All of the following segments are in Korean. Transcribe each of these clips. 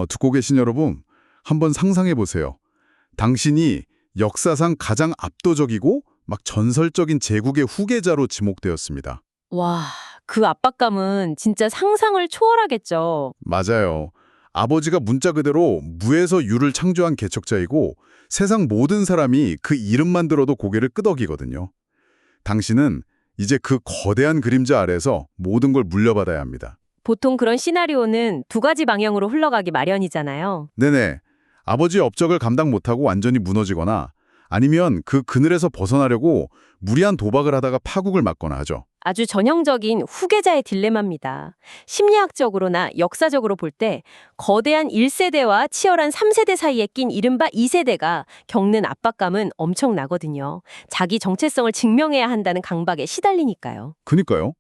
듣고 계신 여러분, 한번 상상해 보세요. 당신이 역사상 가장 압도적이고 막 전설적인 제국의 후계자로 지목되었습니다. 와, 그 압박감은 진짜 상상을 초월하겠죠. 맞아요. 아버지가 문자 그대로 무에서 유를 창조한 개척자이고 세상 모든 사람이 그 이름만 들어도 고개를 끄덕이거든요. 당신은 이제 그 거대한 그림자 아래서 모든 걸 물려받아야 합니다. 보통 그런 시나리오는 두 가지 방향으로 흘러가기 마련이잖아요. 네네. 아버지의 업적을 감당 못하고 완전히 무너지거나 아니면 그 그늘에서 벗어나려고 무리한 도박을 하다가 파국을 맞거나 하죠. 아주 전형적인 후계자의 딜레마입니다. 심리학적으로나 역사적으로 볼 때 거대한 1세대와 치열한 3세대 사이에 낀 이른바 2세대가 겪는 압박감은 엄청나거든요. 자기 정체성을 증명해야 한다는 강박에 시달리니까요. 그니까요.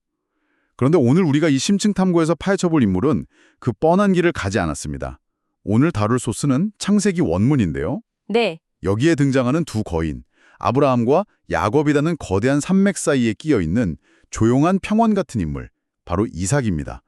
그런데 오늘 우리가 이 심층 탐구에서 파헤쳐볼 인물은 그 뻔한 길을 가지 않았습니다. 오늘 다룰 소스는 창세기 원문인데요. 네, 여기에 등장하는 두 거인, 아브라함과 야곱이라는 거대한 산맥 사이에 끼어있는 조용한 평원 같은 인물, 바로 이삭입니다.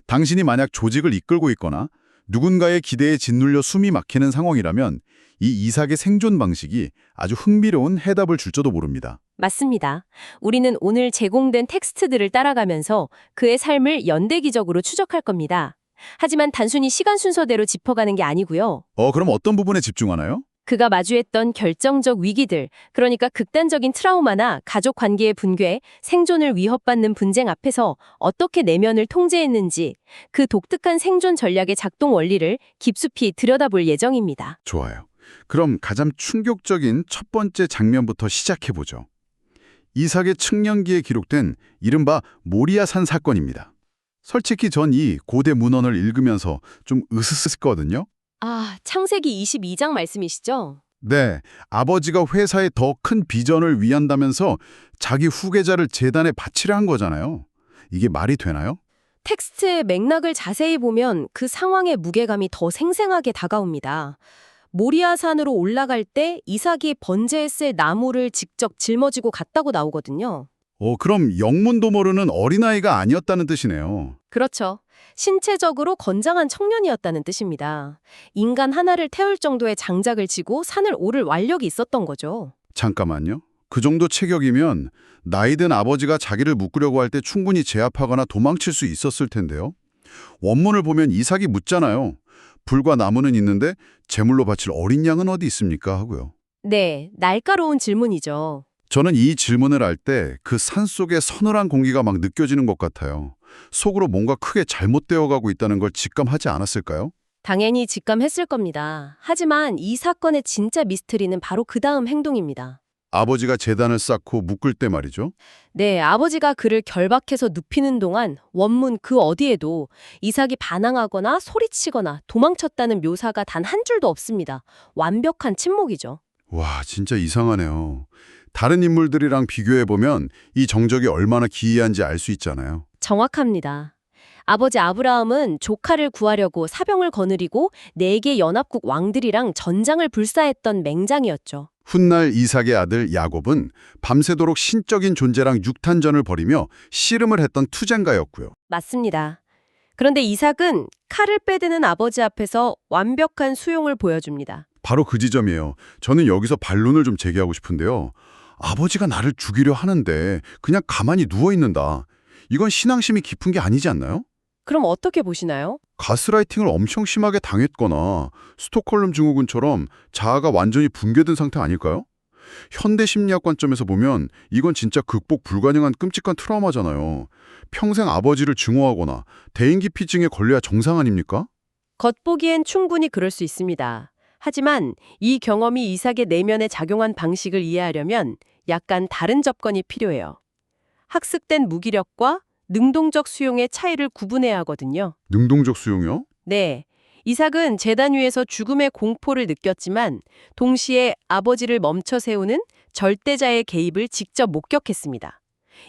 당신이 만약 조직을 이끌고 있거나 누군가의 기대에 짓눌려 숨이 막히는 상황이라면 이 이삭의 생존 방식이 아주 흥미로운 해답을 줄지도 모릅니다. 맞습니다. 우리는 오늘 제공된 텍스트들을 따라가면서 그의 삶을 연대기적으로 추적할 겁니다. 하지만 단순히 시간 순서대로 짚어가는 게 아니고요. 그럼 어떤 부분에 집중하나요? 그가 마주했던 결정적 위기들, 그러니까 극단적인 트라우마나 가족 관계의 붕괴, 생존을 위협받는 분쟁 앞에서 어떻게 내면을 통제했는지 그 독특한 생존 전략의 작동 원리를 깊숙이 들여다볼 예정입니다. 좋아요. 그럼 가장 충격적인 첫 번째 장면부터 시작해보죠. 이삭의 청년기에 기록된 이른바 모리아산 사건입니다. 솔직히 전 이 고대 문헌을 읽으면서 좀 으스스했거든요. 아, 창세기 22장 말씀이시죠? 네, 아버지가 회사에 더 큰 비전을 위한다면서 자기 후계자를 재단에 바치려 한 거잖아요. 이게 말이 되나요? 텍스트의 맥락을 자세히 보면 그 상황의 무게감이 더 생생하게 다가옵니다. 모리아산으로 올라갈 때 이삭이 번제했을 나무를 직접 짊어지고 갔다고 나오거든요. 그럼 영문도 모르는 어린아이가 아니었다는 뜻이네요. 그렇죠. 신체적으로 건장한 청년이었다는 뜻입니다. 인간 하나를 태울 정도의 장작을 지고 산을 오를 완력이 있었던 거죠. 잠깐만요. 그 정도 체격이면 나이든 아버지가 자기를 묶으려고 할 때 충분히 제압하거나 도망칠 수 있었을 텐데요. 원문을 보면 이삭이 묻잖아요. 불과 나무는 있는데 제물로 바칠 어린 양은 어디 있습니까? 하고요. 네, 날카로운 질문이죠. 저는 이 질문을 할 때 그 산속의 서늘한 공기가 막 느껴지는 것 같아요. 속으로 뭔가 크게 잘못되어 가고 있다는 걸 직감하지 않았을까요? 당연히 직감했을 겁니다. 하지만 이 사건의 진짜 미스터리는 바로 그 다음 행동입니다. 아버지가 재단을 쌓고 묶을 때 말이죠. 네, 아버지가 그를 결박해서 눕히는 동안 원문 그 어디에도 이삭이 반항하거나 소리치거나 도망쳤다는 묘사가 단 한 줄도 없습니다. 완벽한 침묵이죠. 와, 진짜 이상하네요. 다른 인물들이랑 비교해보면 이 정적이 얼마나 기이한지 알 수 있잖아요. 정확합니다. 아버지 아브라함은 조카를 구하려고 사병을 거느리고 4개 연합국 왕들이랑 전장을 불사했던 맹장이었죠. 훗날 이삭의 아들 야곱은 밤새도록 신적인 존재랑 육탄전을 벌이며 씨름을 했던 투쟁가였고요. 맞습니다. 그런데 이삭은 칼을 빼드는 아버지 앞에서 완벽한 수용을 보여줍니다. 바로 그 지점이에요. 저는 여기서 반론을 좀 제기하고 싶은데요. 아버지가 나를 죽이려 하는데 그냥 가만히 누워있는다. 이건 신앙심이 깊은 게 아니지 않나요? 그럼 어떻게 보시나요? 가스라이팅을 엄청 심하게 당했거나 스톡홀름 증후군처럼 자아가 완전히 붕괴된 상태 아닐까요? 현대 심리학 관점에서 보면 이건 진짜 극복 불가능한 끔찍한 트라우마잖아요. 평생 아버지를 증오하거나 대인기피증에 걸려야 정상 아닙니까? 겉보기엔 충분히 그럴 수 있습니다. 하지만 이 경험이 이삭의 내면에 작용한 방식을 이해하려면 약간 다른 접근이 필요해요. 학습된 무기력과 능동적 수용의 차이를 구분해야 하거든요. 능동적 수용이요? 네, 이삭은 제단 위에서 죽음의 공포를 느꼈지만 동시에 아버지를 멈춰 세우는 절대자의 개입을 직접 목격했습니다.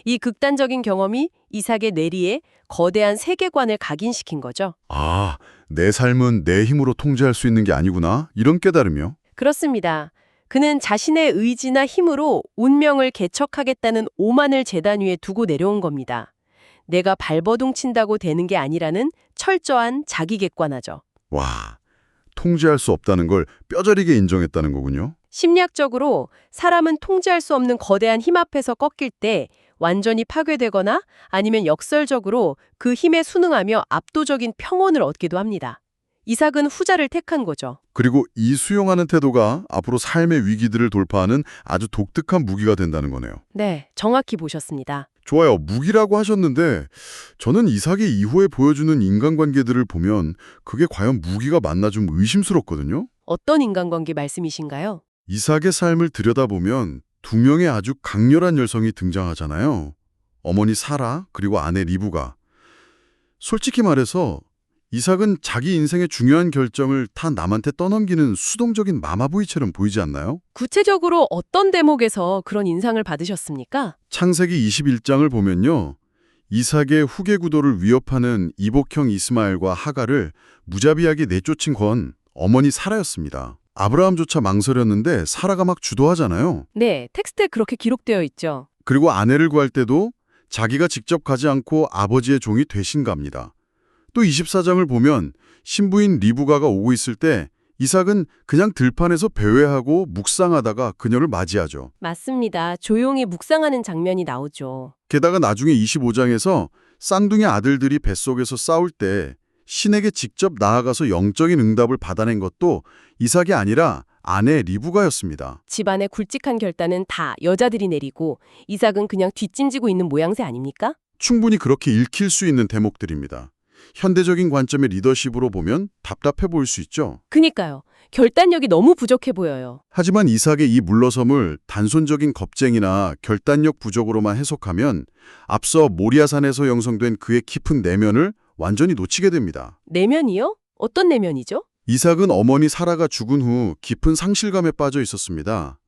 이 극단적인 경험이 이삭의 뇌리에 거대한 세계관을 각인시킨 거죠. 아, 내 삶은 내 힘으로 통제할 수 있는 게 아니구나. 이런 깨달음이요. 그렇습니다. 그는 자신의 의지나 힘으로 운명을 개척하겠다는 오만을 제단 위에 두고 내려온 겁니다. 내가 발버둥 친다고 되는 게 아니라는 철저한 자기 객관화죠. 와, 통제할 수 없다는 걸 뼈저리게 인정했다는 거군요. 심리학적으로 사람은 통제할 수 없는 거대한 힘 앞에서 꺾일 때 완전히 파괴되거나 아니면 역설적으로 그 힘에 순응하며 압도적인 평온을 얻기도 합니다. 이삭은 후자를 택한 거죠. 그리고 이 수용하는 태도가 앞으로 삶의 위기들을 돌파하는 아주 독특한 무기가 된다는 거네요. 네, 정확히 보셨습니다. 좋아요. 무기라고 하셨는데 저는 이삭이 이후에 보여주는 인간관계들을 보면 그게 과연 무기가 맞나 좀 의심스럽거든요. 어떤 인간관계 말씀이신가요? 이삭의 삶을 들여다보면 두 명의 아주 강렬한 여성이 등장하잖아요. 어머니 사라 그리고 아내 리브가. 솔직히 말해서 이삭은 자기 인생의 중요한 결정을 다 남한테 떠넘기는 수동적인 마마보이처럼 보이지 않나요? 구체적으로 어떤 대목에서 그런 인상을 받으셨습니까? 창세기 21장을 보면요. 이삭의 후계 구도를 위협하는 이복형 이스마엘과 하갈을 무자비하게 내쫓은 건 어머니 사라였습니다. 아브라함조차 망설였는데 사라가 막 주도하잖아요. 네, 텍스트에 그렇게 기록되어 있죠. 그리고 아내를 구할 때도 자기가 직접 가지 않고 아버지의 종이 대신 갑니다. 또 24장을 보면 신부인 리브가가 오고 있을 때 이삭은 그냥 들판에서 배회하고 묵상하다가 그녀를 맞이하죠. 맞습니다. 조용히 묵상하는 장면이 나오죠. 게다가 나중에 25장에서 쌍둥이 아들들이 뱃속에서 싸울 때 신에게 직접 나아가서 영적인 응답을 받아낸 것도 이삭이 아니라 아내 리브가였습니다. 집안의 굵직한 결단은 다 여자들이 내리고 이삭은 그냥 뒷짐지고 있는 모양새 아닙니까? 충분히 그렇게 읽힐 수 있는 대목들입니다. 현대적인 관점의 리더십으로 보면 답답해 보일 수 있죠. 그니까요. 결단력이 너무 부족해 보여요. 하지만 이삭의 이 물러섬을 단순적인 겁쟁이나 결단력 부족으로만 해석하면 앞서 모리아산에서 형성된 그의 깊은 내면을 완전히 놓치게 됩니다. 내면이요? 어떤 내면이죠? 이삭은 어머니 사라가 죽은 후 깊은 상실감에 빠져 있었습니다.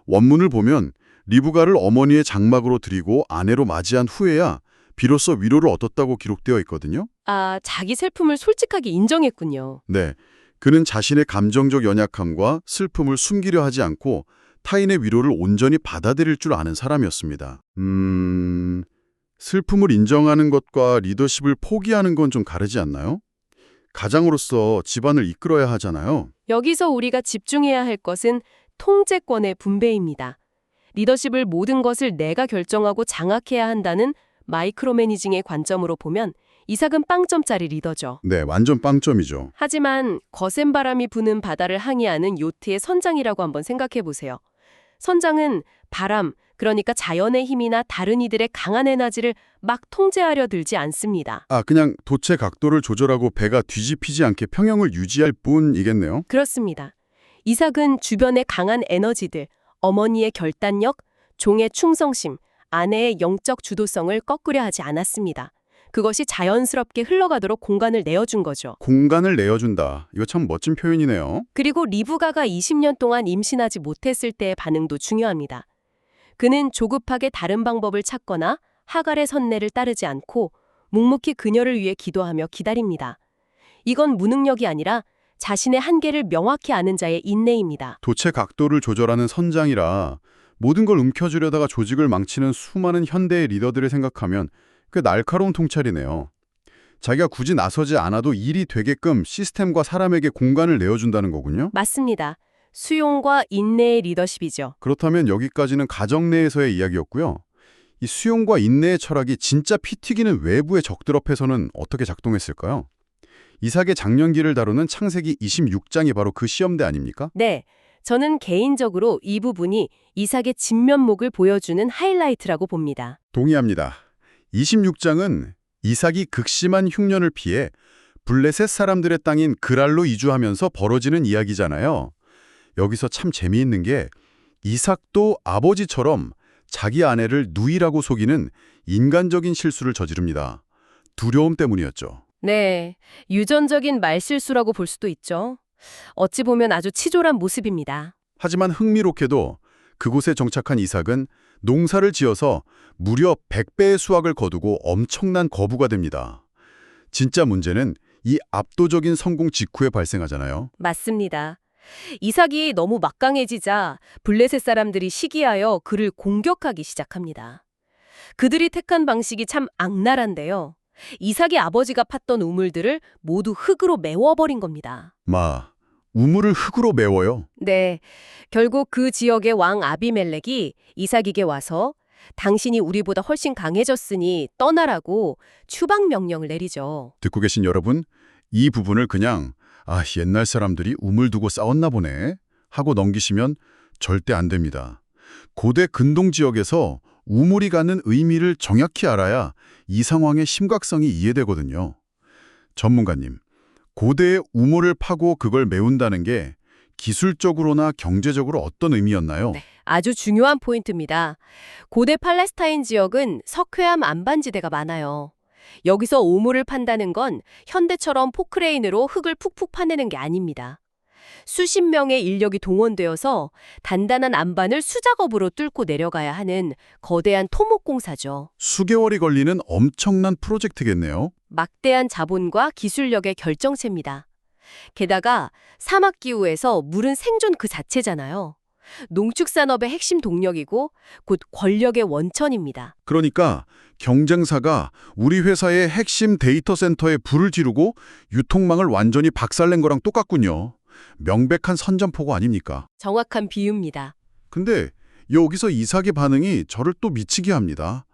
원문을 보면 리브가를 어머니의 장막으로 들이고 아내로 맞이한 후에야 비로소 위로를 얻었다고 기록되어 있거든요. 아, 자기 슬픔을 솔직하게 인정했군요. 네, 그는 자신의 감정적 연약함과 슬픔을 숨기려 하지 않고 타인의 위로를 온전히 받아들일 줄 아는 사람이었습니다. 슬픔을 인정하는 것과 리더십을 포기하는 건 좀 다르지 않나요? 가장으로서 집안을 이끌어야 하잖아요. 여기서 우리가 집중해야 할 것은 통제권의 분배입니다. 리더십을 모든 것을 내가 결정하고 장악해야 한다는 마이크로 매니징의 관점으로 보면 이삭은 빵점짜리 리더죠. 네, 완전 빵점이죠. 하지만 거센 바람이 부는 바다를 항해하는 요트의 선장이라고 한번 생각해 보세요. 선장은 바람, 그러니까 자연의 힘이나 다른 이들의 강한 에너지를 막 통제하려 들지 않습니다. 그냥 도체 각도를 조절하고 배가 뒤집히지 않게 평형을 유지할 뿐이겠네요. 그렇습니다. 이삭은 주변의 강한 에너지들, 어머니의 결단력, 종의 충성심, 아내의 영적 주도성을 꺾으려 하지 않았습니다. 그것이 자연스럽게 흘러가도록 공간을 내어준 거죠. 공간을 내어준다. 이거 참 멋진 표현이네요. 그리고 리브가가 20년 동안 임신하지 못했을 때의 반응도 중요합니다. 그는 조급하게 다른 방법을 찾거나 하갈의 선례를 따르지 않고 묵묵히 그녀를 위해 기도하며 기다립니다. 이건 무능력이 아니라 자신의 한계를 명확히 아는 자의 인내입니다. 도체 각도를 조절하는 선장이라 모든 걸 움켜쥐려다가 조직을 망치는 수많은 현대의 리더들을 생각하면 꽤 날카로운 통찰이네요. 자기가 굳이 나서지 않아도 일이 되게끔 시스템과 사람에게 공간을 내어준다는 거군요. 맞습니다. 수용과 인내의 리더십이죠. 그렇다면 여기까지는 가정 내에서의 이야기였고요. 이 수용과 인내의 철학이 진짜 피 튀기는 외부의 적들 앞에서는 어떻게 작동했을까요? 이삭의 장년기를 다루는 창세기 26장이 바로 그 시험대 아닙니까? 네, 저는 개인적으로 이 부분이 이삭의 진면목을 보여주는 하이라이트라고 봅니다. 동의합니다. 26장은 이삭이 극심한 흉년을 피해 블레셋 사람들의 땅인 그랄로 이주하면서 벌어지는 이야기잖아요. 여기서 참 재미있는 게 이삭도 아버지처럼 자기 아내를 누이라고 속이는 인간적인 실수를 저지릅니다. 두려움 때문이었죠. 네, 유전적인 말실수라고 볼 수도 있죠. 어찌 보면 아주 치졸한 모습입니다. 하지만 흥미롭게도 그곳에 정착한 이삭은 농사를 지어서 무려 100배의 수확을 거두고 엄청난 거부가 됩니다. 진짜 문제는 이 압도적인 성공 직후에 발생하잖아요. 맞습니다. 이삭이 너무 막강해지자 블레셋 사람들이 시기하여 그를 공격하기 시작합니다. 그들이 택한 방식이 참 악랄한데요. 이삭의 아버지가 팠던 우물들을 모두 흙으로 메워버린 겁니다. 우물을 흙으로 메워요. 네, 결국 그 지역의 왕 아비멜렉이 이삭에게 와서 당신이 우리보다 훨씬 강해졌으니 떠나라고 추방 명령을 내리죠. 듣고 계신 여러분, 이 부분을 그냥 옛날 사람들이 우물 두고 싸웠나 보네 하고 넘기시면 절대 안 됩니다. 고대 근동 지역에서 우물이 갖는 의미를 정확히 알아야 이 상황의 심각성이 이해되거든요. 전문가님, 고대의 우물을 파고 그걸 메운다는 게 기술적으로나 경제적으로 어떤 의미였나요? 네, 아주 중요한 포인트입니다. 고대 팔레스타인 지역은 석회암 안반지대가 많아요. 여기서 우물을 판다는 건 현대처럼 포크레인으로 흙을 푹푹 파내는 게 아닙니다. 수십 명의 인력이 동원되어서 단단한 안반을 수작업으로 뚫고 내려가야 하는 거대한 토목공사죠. 수개월이 걸리는 엄청난 프로젝트겠네요. 막대한 자본과 기술력의 결정체입니다. 게다가 사막기후에서 물은 생존 그 자체잖아요. 농축산업의 핵심 동력이고 곧 권력의 원천입니다. 그러니까 경쟁사가 우리 회사의 핵심 데이터 센터에 불을 지르고 유통망을 완전히 박살낸 거랑 똑같군요. 명백한 선전포고 아닙니까? 정확한 비유입니다. 근데 여기서 이삭의 반응이 저를 또 미치게 합니다.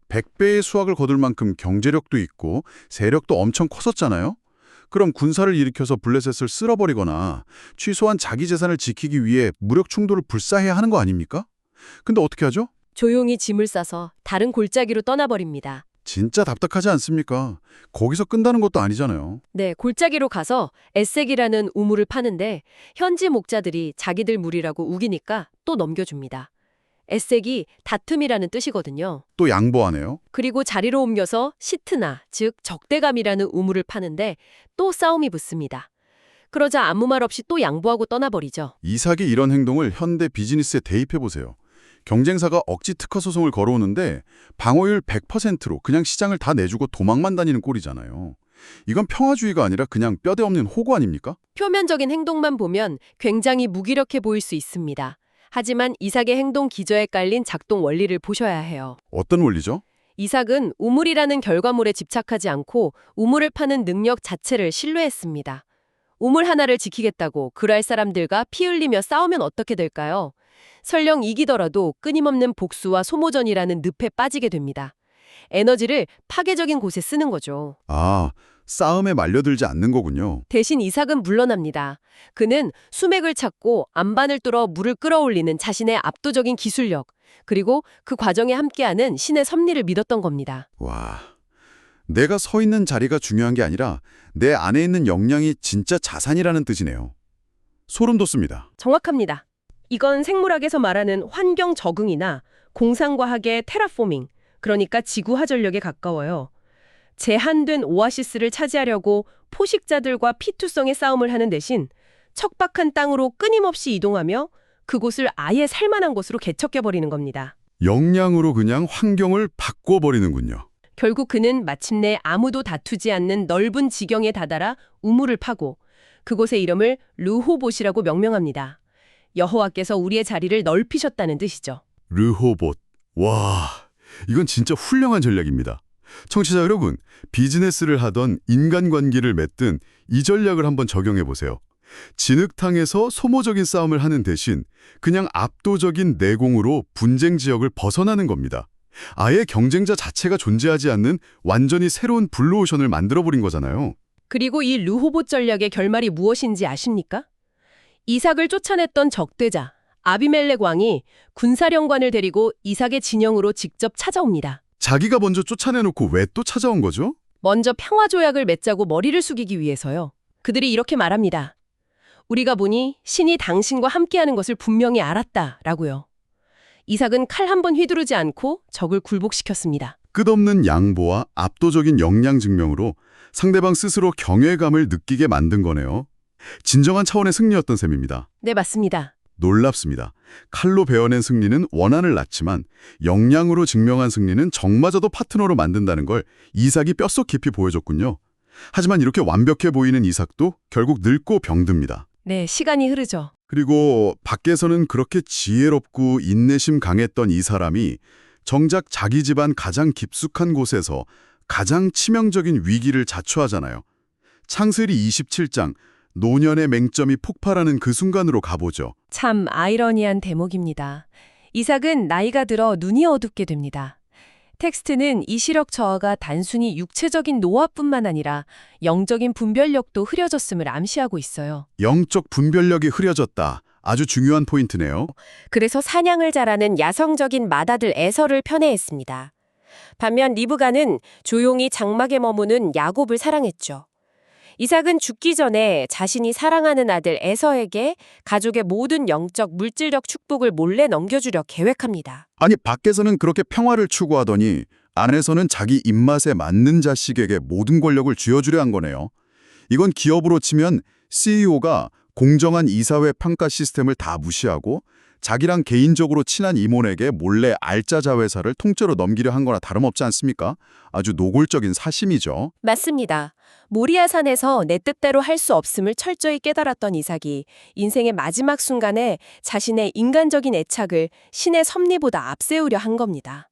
100배의 수확을 거둘 만큼 경제력도 있고 세력도 엄청 컸었잖아요. 그럼 군사를 일으켜서 블레셋을 쓸어버리거나 취소한 자기 재산을 지키기 위해 무력 충돌을 불사해야 하는 거 아닙니까? 근데 어떻게 하죠? 조용히 짐을 싸서 다른 골짜기로 떠나버립니다. 진짜 답답하지 않습니까? 거기서 끝나는 것도 아니잖아요. 네, 골짜기로 가서 에색이라는 우물을 파는데 현지 목자들이 자기들 물이라고 우기니까 또 넘겨줍니다. 에색이 다툼이라는 뜻이거든요. 또 양보하네요. 그리고 자리로 옮겨서 시트나, 즉 적대감이라는 우물을 파는데 또 싸움이 붙습니다. 그러자 아무 말 없이 또 양보하고 떠나버리죠. 이삭이 이런 행동을 현대 비즈니스에 대입해보세요. 경쟁사가 억지 특허 소송을 걸어오는데 방어율 100%로 그냥 시장을 다 내주고 도망만 다니는 꼴이잖아요. 이건 평화주의가 아니라 그냥 뼈대 없는 호구 아닙니까? 표면적인 행동만 보면 굉장히 무기력해 보일 수 있습니다. 하지만 이삭의 행동 기저에 깔린 작동 원리를 보셔야 해요. 어떤 원리죠? 이삭은 우물이라는 결과물에 집착하지 않고 우물을 파는 능력 자체를 신뢰했습니다. 우물 하나를 지키겠다고 그랄 사람들과 피 흘리며 싸우면 어떻게 될까요? 설령 이기더라도 끊임없는 복수와 소모전이라는 늪에 빠지게 됩니다. 에너지를 파괴적인 곳에 쓰는 거죠. 싸움에 말려들지 않는 거군요. 대신 이삭은 물러납니다. 그는 수맥을 찾고 안반을 뚫어 물을 끌어올리는 자신의 압도적인 기술력, 그리고 그 과정에 함께하는 신의 섭리를 믿었던 겁니다. 와, 내가 서 있는 자리가 중요한 게 아니라 내 안에 있는 역량이 진짜 자산이라는 뜻이네요. 소름 돋습니다. 정확합니다. 이건 생물학에서 말하는 환경 적응이나 공상과학의 테라포밍, 그러니까 지구화전력에 가까워요. 제한된 오아시스를 차지하려고 포식자들과 피투성의 싸움을 하는 대신 척박한 땅으로 끊임없이 이동하며 그곳을 아예 살만한 곳으로 개척해버리는 겁니다. 역량으로 그냥 환경을 바꿔버리는군요. 결국 그는 마침내 아무도 다투지 않는 넓은 지경에 다다라 우물을 파고 그곳의 이름을 르호봇이라고 명명합니다. 여호와께서 우리의 자리를 넓히셨다는 뜻이죠. 르호봇. 와, 이건 진짜 훌륭한 전략입니다. 청취자 여러분, 비즈니스를 하던 인간관계를 맺든 이 전략을 한번 적용해보세요. 진흙탕에서 소모적인 싸움을 하는 대신 그냥 압도적인 내공으로 분쟁 지역을 벗어나는 겁니다. 아예 경쟁자 자체가 존재하지 않는 완전히 새로운 블루오션을 만들어버린 거잖아요. 그리고 이 르호봇 전략의 결말이 무엇인지 아십니까? 이삭을 쫓아냈던 적대자 아비멜렉 왕이 군사령관을 데리고 이삭의 진영으로 직접 찾아옵니다. 자기가 먼저 쫓아내놓고 왜 또 찾아온 거죠? 먼저 평화조약을 맺자고 머리를 숙이기 위해서요. 그들이 이렇게 말합니다. 우리가 보니 신이 당신과 함께하는 것을 분명히 알았다라고요. 이삭은 칼 한 번 휘두르지 않고 적을 굴복시켰습니다. 끝없는 양보와 압도적인 역량 증명으로 상대방 스스로 경외감을 느끼게 만든 거네요. 진정한 차원의 승리였던 셈입니다. 네, 맞습니다. 놀랍습니다. 칼로 베어낸 승리는 원한을 낳지만 역량으로 증명한 승리는 적마저도 파트너로 만든다는 걸 이삭이 뼛속 깊이 보여줬군요. 하지만 이렇게 완벽해 보이는 이삭도 결국 늙고 병듭니다. 네, 시간이 흐르죠. 그리고 밖에서는 그렇게 지혜롭고 인내심 강했던 이 사람이 정작 자기 집안 가장 깊숙한 곳에서 가장 치명적인 위기를 자초하잖아요. 창세기 27장, 노년의 맹점이 폭발하는 그 순간으로 가보죠. 참 아이러니한 대목입니다. 이삭은 나이가 들어 눈이 어둡게 됩니다. 텍스트는 이 시력저하가 단순히 육체적인 노화뿐만 아니라 영적인 분별력도 흐려졌음을 암시하고 있어요. 영적 분별력이 흐려졌다. 아주 중요한 포인트네요. 그래서 사냥을 잘하는 야성적인 맏아들 에서를 편애했습니다. 반면 리브가는 조용히 장막에 머무는 야곱을 사랑했죠. 이삭은 죽기 전에 자신이 사랑하는 아들 에서에게 가족의 모든 영적, 물질적 축복을 몰래 넘겨주려 계획합니다. 아니, 밖에서는 그렇게 평화를 추구하더니 안에서는 자기 입맛에 맞는 자식에게 모든 권력을 쥐어주려 한 거네요. 이건 기업으로 치면 CEO가 공정한 이사회 평가 시스템을 다 무시하고 자기랑 개인적으로 친한 임원에게 몰래 알짜 자회사를 통째로 넘기려 한 거나 다름없지 않습니까? 아주 노골적인 사심이죠. 맞습니다. 모리아산에서 내 뜻대로 할 수 없음을 철저히 깨달았던 이삭이 인생의 마지막 순간에 자신의 인간적인 애착을 신의 섭리보다 앞세우려 한 겁니다.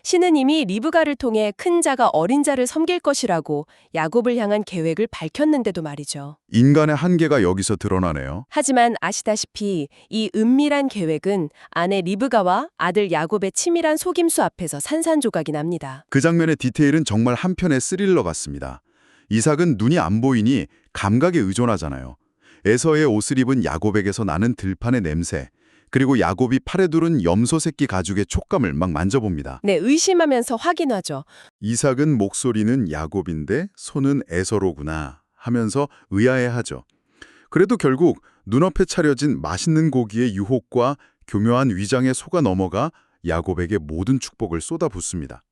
신은 이미 리브가를 통해 큰 자가 어린 자를 섬길 것이라고 야곱을 향한 계획을 밝혔는데도 말이죠. 인간의 한계가 여기서 드러나네요. 하지만 아시다시피 이 은밀한 계획은 아내 리브가와 아들 야곱의 치밀한 속임수 앞에서 산산조각이 납니다. 그 장면의 디테일은 정말 한편의 스릴러 같습니다. 이삭은 눈이 안 보이니 감각에 의존하잖아요. 에서의 옷을 입은 야곱에게서 나는 들판의 냄새, 그리고 야곱이 팔에 두른 염소 새끼 가죽의 촉감을 막 만져봅니다. 네, 의심하면서 확인하죠. 이삭은 목소리는 야곱인데 손은 에서로구나 하면서 의아해하죠. 그래도 결국 눈앞에 차려진 맛있는 고기의 유혹과 교묘한 위장에 속아 넘어가 야곱에게 모든 축복을 쏟아붓습니다.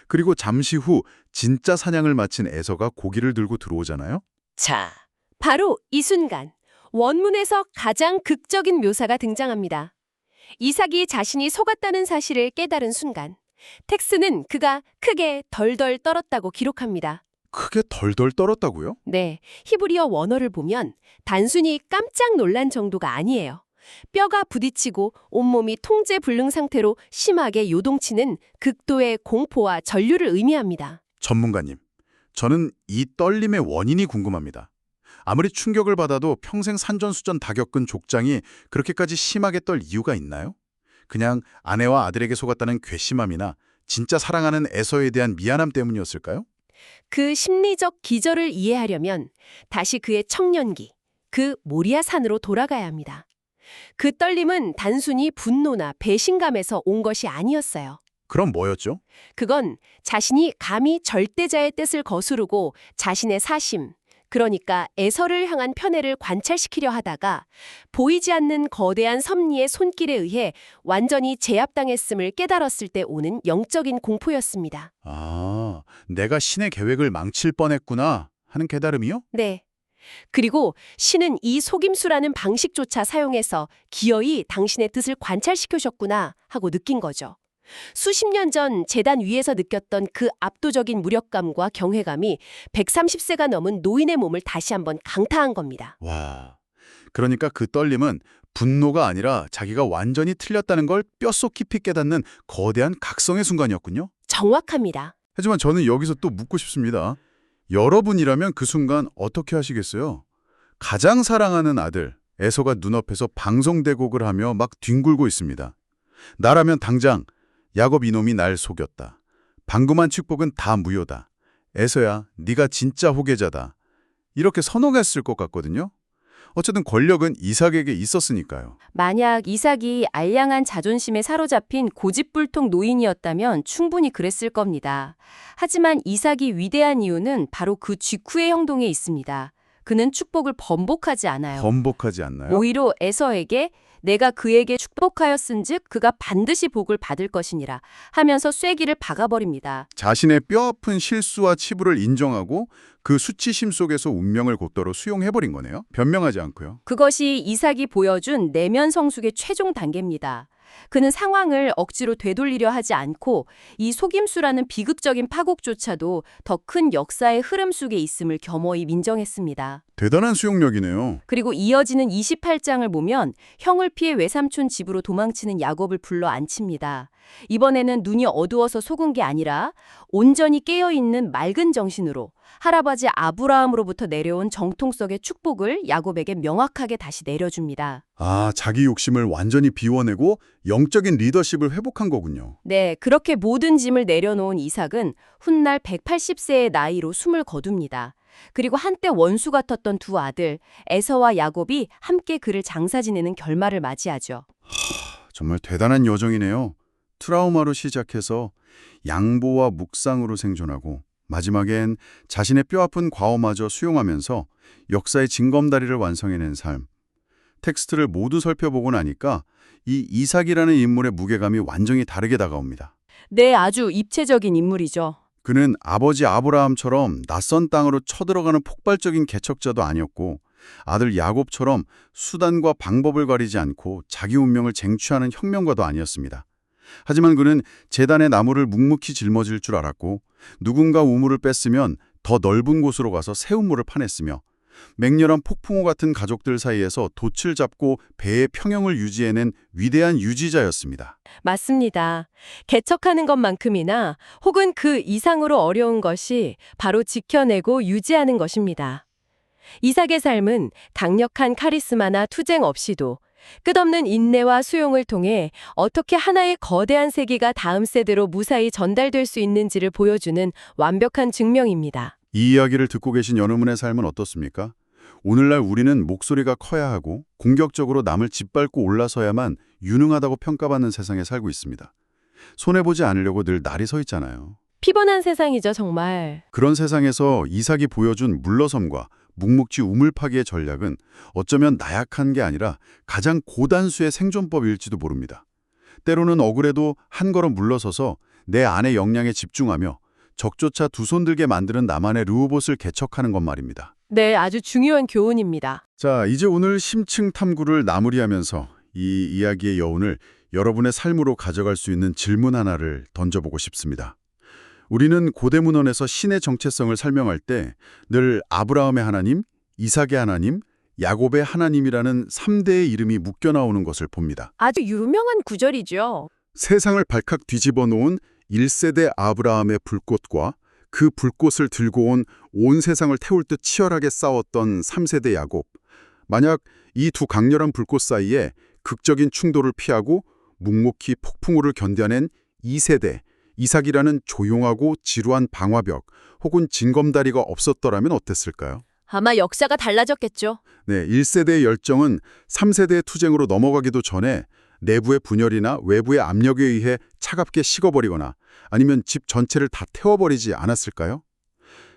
그리고 잠시 후 진짜 사냥을 마친 에서가 고기를 들고 들어오잖아요. 자, 바로 이 순간 원문에서 가장 극적인 묘사가 등장합니다. 이삭이 자신이 속았다는 사실을 깨달은 순간 텍스는 그가 크게 덜덜 떨었다고 기록합니다. 크게 덜덜 떨었다고요? 네, 히브리어 원어를 보면 단순히 깜짝 놀란 정도가 아니에요. 뼈가 부딪히고 온몸이 통제불능 상태로 심하게 요동치는 극도의 공포와 전류를 의미합니다. 전문가님, 저는 이 떨림의 원인이 궁금합니다. 아무리 충격을 받아도 평생 산전수전 다 겪은 족장이 그렇게까지 심하게 떨 이유가 있나요? 그냥 아내와 아들에게 속았다는 괘씸함이나 진짜 사랑하는 에서에 대한 미안함 때문이었을까요? 그 심리적 기절을 이해하려면 다시 그의 청년기, 그 모리아산으로 돌아가야 합니다. 그 떨림은 단순히 분노나 배신감에서 온 것이 아니었어요. 그럼 뭐였죠? 그건 자신이 감히 절대자의 뜻을 거스르고 자신의 사심, 그러니까 에서를 향한 편애를 관찰시키려 하다가 보이지 않는 거대한 섭리의 손길에 의해 완전히 제압당했음을 깨달았을 때 오는 영적인 공포였습니다. 아, 내가 신의 계획을 망칠 뻔했구나 하는 깨달음이요? 네. 그리고 신은 이 속임수라는 방식조차 사용해서 기어이 당신의 뜻을 관찰시켜줬구나 하고 느낀 거죠. 수십 년 전 제단 위에서 느꼈던 그 압도적인 무력감과 경외감이 130세가 넘은 노인의 몸을 다시 한번 강타한 겁니다. 와, 그러니까 그 떨림은 분노가 아니라 자기가 완전히 틀렸다는 걸 뼛속 깊이 깨닫는 거대한 각성의 순간이었군요. 정확합니다. 하지만 저는 여기서 또 묻고 싶습니다. 여러분이라면 그 순간 어떻게 하시겠어요? 가장 사랑하는 아들, 에서가 눈앞에서 방송대곡을 하며 막 뒹굴고 있습니다. 나라면 당장 야곱 이놈이 날 속였다. 방금한 축복은 다 무효다. 에서야, 네가 진짜 호계자다. 이렇게 선언했을 것 같거든요. 어쨌든 권력은 이삭에게 있었으니까요. 만약 이삭이 알량한 자존심에 사로잡힌 고집불통 노인이었다면 충분히 그랬을 겁니다. 하지만 이삭이 위대한 이유는 바로 그 직후의 행동에 있습니다. 그는 축복을 번복하지 않아요. 번복하지 않나요? 오히려 에서에게 내가 그에게 축복하였은즉 그가 반드시 복을 받을 것이니라 하면서 쐐기를 박아버립니다. 자신의 뼈아픈 실수와 치부를 인정하고 그 수치심 속에서 운명을 곧바로 수용해버린 거네요. 변명하지 않고요. 그것이 이삭이 보여준 내면 성숙의 최종 단계입니다. 그는 상황을 억지로 되돌리려 하지 않고 이 속임수라는 비극적인 파국조차도 더 큰 역사의 흐름 속에 있음을 겸허히 인정했습니다. 대단한 수용력이네요. 그리고 이어지는 28장을 보면 형을 피해 외삼촌 집으로 도망치는 야곱을 불러 앉힙니다. 이번에는 눈이 어두워서 속은 게 아니라 온전히 깨어있는 맑은 정신으로 할아버지 아브라함으로부터 내려온 정통성의 축복을 야곱에게 명확하게 다시 내려줍니다. 아, 자기 욕심을 완전히 비워내고 영적인 리더십을 회복한 거군요. 네, 그렇게 모든 짐을 내려놓은 이삭은 훗날 180세의 나이로 숨을 거둡니다. 그리고 한때 원수 같았던 두 아들 에서와 야곱이 함께 그를 장사 지내는 결말을 맞이하죠. 정말 대단한 여정이네요. 트라우마로 시작해서 양보와 묵상으로 생존하고 마지막엔 자신의 뼈아픈 과오마저 수용하면서 역사의 징검다리를 완성해낸 삶. 텍스트를 모두 살펴보고 나니까 이 이삭이라는 인물의 무게감이 완전히 다르게 다가옵니다. 네, 아주 입체적인 인물이죠. 그는 아버지 아브라함처럼 낯선 땅으로 쳐들어가는 폭발적인 개척자도 아니었고 아들 야곱처럼 수단과 방법을 가리지 않고 자기 운명을 쟁취하는 혁명가도 아니었습니다. 하지만 그는 제단의 나무를 묵묵히 짊어질 줄 알았고 누군가 우물을 뺐으면 더 넓은 곳으로 가서 새 우물을 파냈으며 맹렬한 폭풍우 같은 가족들 사이에서 돛을 잡고 배의 평형을 유지해낸 위대한 유지자였습니다. 맞습니다. 개척하는 것만큼이나 혹은 그 이상으로 어려운 것이 바로 지켜내고 유지하는 것입니다. 이삭의 삶은 강력한 카리스마나 투쟁 없이도 끝없는 인내와 수용을 통해 어떻게 하나의 거대한 세계가 다음 세대로 무사히 전달될 수 있는지를 보여주는 완벽한 증명입니다. 이 이야기를 듣고 계신 여러분의 삶은 어떻습니까? 오늘날 우리는 목소리가 커야 하고 공격적으로 남을 짓밟고 올라서야만 유능하다고 평가받는 세상에 살고 있습니다. 손해보지 않으려고 늘 날이 서 있잖아요. 피곤한 세상이죠, 정말. 그런 세상에서 이삭이 보여준 물러섬과 묵묵지 우물파기의 전략은 어쩌면 나약한 게 아니라 가장 고단수의 생존법일지도 모릅니다. 때로는 억울해도 한 걸음 물러서서 내 안의 역량에 집중하며 적조차 두 손 들게 만드는 나만의 르우봇을 개척하는 것 말입니다. 네, 아주 중요한 교훈입니다. 자, 이제 오늘 심층 탐구를 마무리하면서 이 이야기의 여운을 여러분의 삶으로 가져갈 수 있는 질문 하나를 던져보고 싶습니다. 우리는 고대 문헌에서 신의 정체성을 설명할 때 늘 아브라함의 하나님, 이삭의 하나님, 야곱의 하나님이라는 3대의 이름이 묶여 나오는 것을 봅니다. 아주 유명한 구절이죠. 세상을 발칵 뒤집어 놓은 1세대 아브라함의 불꽃과 그 불꽃을 들고 온 세상을 태울 듯 치열하게 싸웠던 3세대 야곱. 만약 이 두 강렬한 불꽃 사이에 극적인 충돌을 피하고 묵묵히 폭풍우를 견뎌낸 2세대 이삭이라는 조용하고 지루한 방화벽 혹은 징검다리가 없었더라면 어땠을까요? 아마 역사가 달라졌겠죠. 네, 1세대의 열정은 3세대의 투쟁으로 넘어가기도 전에 내부의 분열이나 외부의 압력에 의해 차갑게 식어버리거나 아니면 집 전체를 다 태워버리지 않았을까요?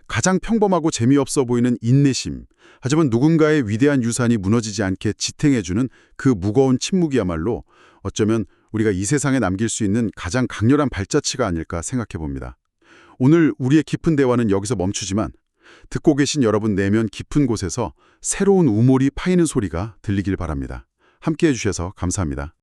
가장 평범하고 재미없어 보이는 인내심, 하지만 누군가의 위대한 유산이 무너지지 않게 지탱해주는 그 무거운 침묵이야말로 어쩌면 우리가 이 세상에 남길 수 있는 가장 강렬한 발자취가 아닐까 생각해 봅니다. 오늘 우리의 깊은 대화는 여기서 멈추지만 듣고 계신 여러분 내면 깊은 곳에서 새로운 우물이 파이는 소리가 들리길 바랍니다. 함께해 주셔서 감사합니다.